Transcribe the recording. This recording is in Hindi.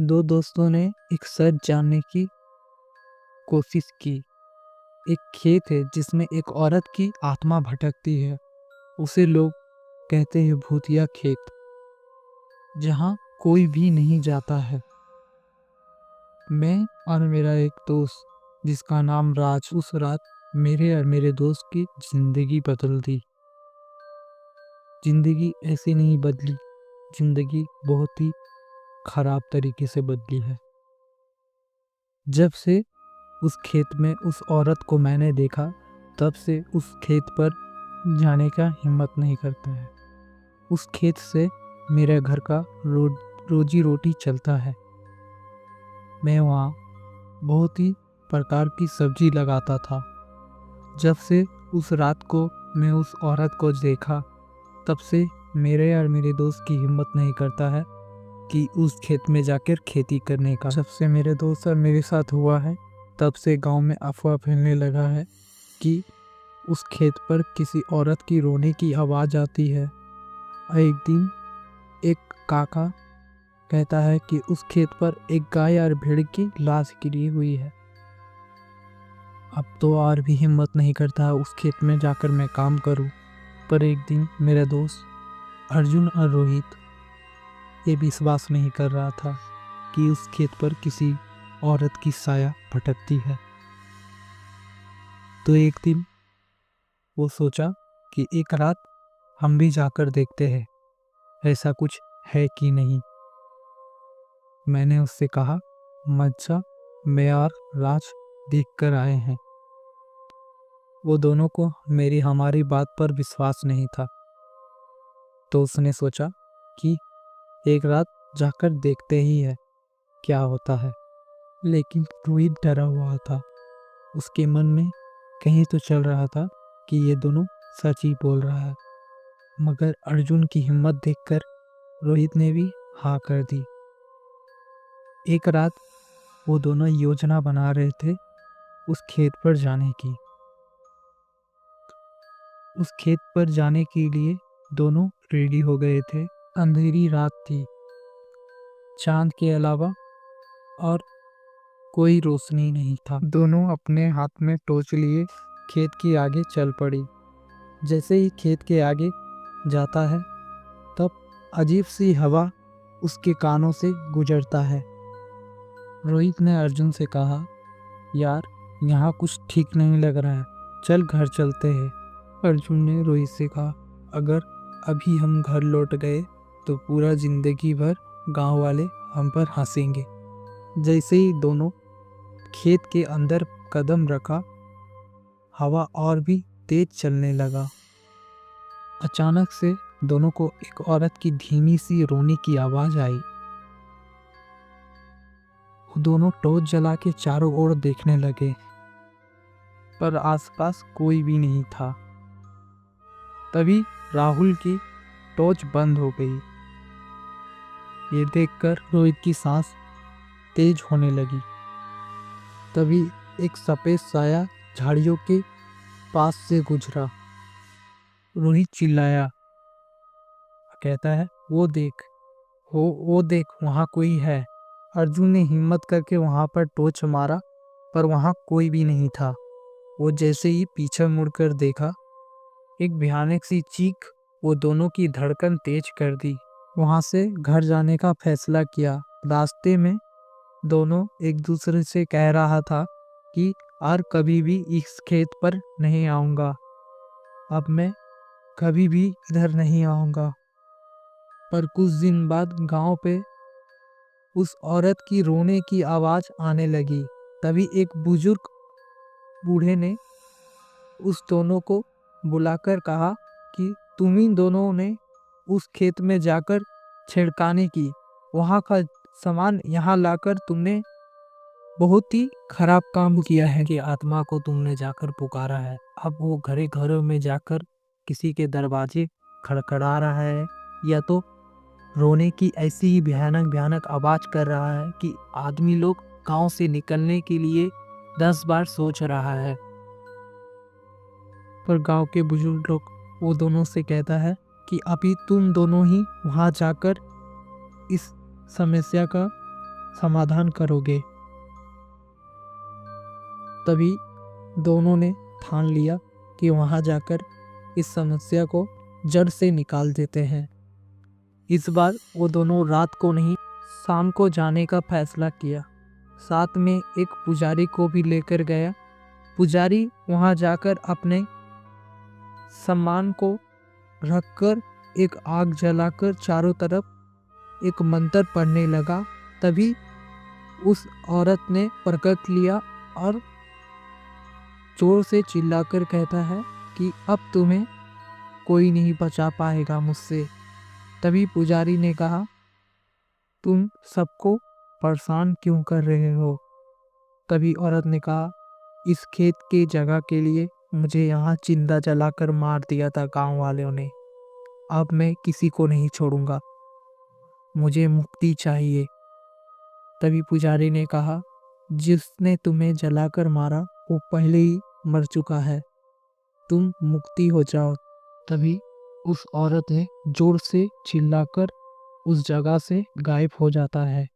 दो दोस्तों ने एक सच जानने की कोशिश की। एक खेत है जिसमें एक औरत की आत्मा भटकती है। उसे लोग कहते हैं भूतिया खेत, जहाँ कोई भी नहीं जाता है। मैं और मेरा एक दोस्त जिसका नाम राज, उस रात मेरे और मेरे दोस्त की जिंदगी बदल दी। जिंदगी ऐसे नहीं बदली, जिंदगी बहुत ही खराब तरीके से बदली है। जब से उस खेत में उस औरत को मैंने देखा, तब से उस खेत पर जाने का हिम्मत नहीं करता है। उस खेत से मेरे घर का रोजी रोटी चलता है। मैं वहाँ बहुत ही प्रकार की सब्जी लगाता था। जब से उस रात को मैं उस औरत को देखा, तब से मेरे और मेरे दोस्त की हिम्मत नहीं करता है कि उस खेत में जाकर खेती करने का। जब से मेरे दोस्त और मेरे साथ हुआ है, तब से गांव में अफवाह फैलने लगा है कि उस खेत पर किसी औरत की रोने की आवाज़ आती है। एक दिन एक काका कहता है कि उस खेत पर एक गाय और भेड़ की लाश गिरी हुई है। अब तो और भी हिम्मत नहीं करता उस खेत में जाकर मैं काम करूं। पर एक दिन मेरा दोस्त अर्जुन और रोहित ये विश्वास नहीं कर रहा था कि उस खेत पर किसी औरत की साया भटकती है। तो एक दिन वो सोचा कि एक रात हम भी जाकर देखते हैं ऐसा कुछ है कि नहीं। मैंने उससे कहा, मत जा, मैं और राज देख कर आए हैं। वो दोनों को हमारी बात पर विश्वास नहीं था, तो उसने सोचा कि एक रात जाकर देखते ही है क्या होता है। लेकिन रोहित डरा हुआ था। उसके मन में कहीं तो चल रहा था कि ये दोनों सच ही बोल रहा है। मगर अर्जुन की हिम्मत देखकर रोहित ने भी हाँ कर दी। एक रात वो दोनों योजना बना रहे थे उस खेत पर जाने की। उस खेत पर जाने के लिए दोनों रेडी हो गए थे। अंधेरी रात थी, चांद के अलावा और कोई रोशनी नहीं था। दोनों अपने हाथ में टॉर्च लिए खेत के आगे चल पड़ी। जैसे ही खेत के आगे जाता है, तब अजीब सी हवा उसके कानों से गुजरता है। रोहित ने अर्जुन से कहा, यार यहाँ कुछ ठीक नहीं लग रहा है, चल घर चलते हैं। अर्जुन ने रोहित से कहा, अगर अभी हम घर लौट गए तो पूरा जिंदगी भर गांव वाले हम पर हंसेंगे। जैसे ही दोनों खेत के अंदर कदम रखा, हवा और भी तेज चलने लगा। अचानक से दोनों को एक औरत की धीमी सी रोने की आवाज आई। वो दोनों टॉर्च जला के चारों ओर देखने लगे, पर आसपास कोई भी नहीं था। तभी राहुल की टॉर्च बंद हो गई। ये देखकर रोहित की सांस तेज होने लगी। तभी एक सफेद साया झाड़ियों के पास से गुजरा। रोहित चिल्लाया, कहता है, वो देख, वो देख, वहाँ कोई है। अर्जुन ने हिम्मत करके वहाँ पर टॉर्च मारा, पर वहाँ कोई भी नहीं था। वो जैसे ही पीछे मुड़कर देखा, एक भयानक सी चीख वो दोनों की धड़कन तेज कर दी। वहाँ से घर जाने का फैसला किया। रास्ते में दोनों एक दूसरे से कह रहा था कि और कभी भी इस खेत पर नहीं आऊँगा, अब मैं कभी भी इधर नहीं आऊँगा। पर कुछ दिन बाद गांव पे उस औरत की रोने की आवाज़ आने लगी। तभी एक बुजुर्ग बूढ़े ने उस दोनों को बुलाकर कहा कि तुम इन दोनों ने उस खेत में जाकर छेड़खानी की, वहाँ का सामान यहाँ लाकर तुमने बहुत ही खराब काम किया है कि आत्मा को तुमने जाकर पुकारा है। अब वो घरे घरों में जाकर किसी के दरवाजे खड़खड़ा रहा है, या तो रोने की ऐसी ही भयानक भयानक आवाज कर रहा है कि आदमी लोग गांव से निकलने के लिए 10 बार सोच रहा है। पर गांव के बुजुर्ग लोग वो दोनों से कहता है कि अभी तुम दोनों ही वहां जाकर इस समस्या का समाधान करोगे? तभी दोनों ने ठान लिया कि वहां जाकर इस समस्या को जड़ से निकाल देते हैं। इस बार वो दोनों रात को नहीं, शाम को जाने का फैसला किया। साथ में एक पुजारी को भी लेकर गया। पुजारी वहां जाकर अपने सामान को रखकर एक आग जलाकर चारों तरफ एक मंत्र पढ़ने लगा। तभी उस औरत ने प्रकट लिया और जोर से चिल्लाकर कहता है कि अब तुम्हें कोई नहीं बचा पाएगा मुझसे। तभी पुजारी ने कहा, तुम सबको परेशान क्यों कर रहे हो? तभी औरत ने कहा, इस खेत के जगह के लिए मुझे यहाँ जिंदा जलाकर मार दिया था गांव वालों ने। अब मैं किसी को नहीं छोड़ूंगा, मुझे मुक्ति चाहिए। तभी पुजारी ने कहा, जिसने तुम्हें जलाकर मारा वो पहले ही मर चुका है, तुम मुक्ति हो जाओ। तभी उस औरत ने जोर से चिल्लाकर उस जगह से गायब हो जाता है।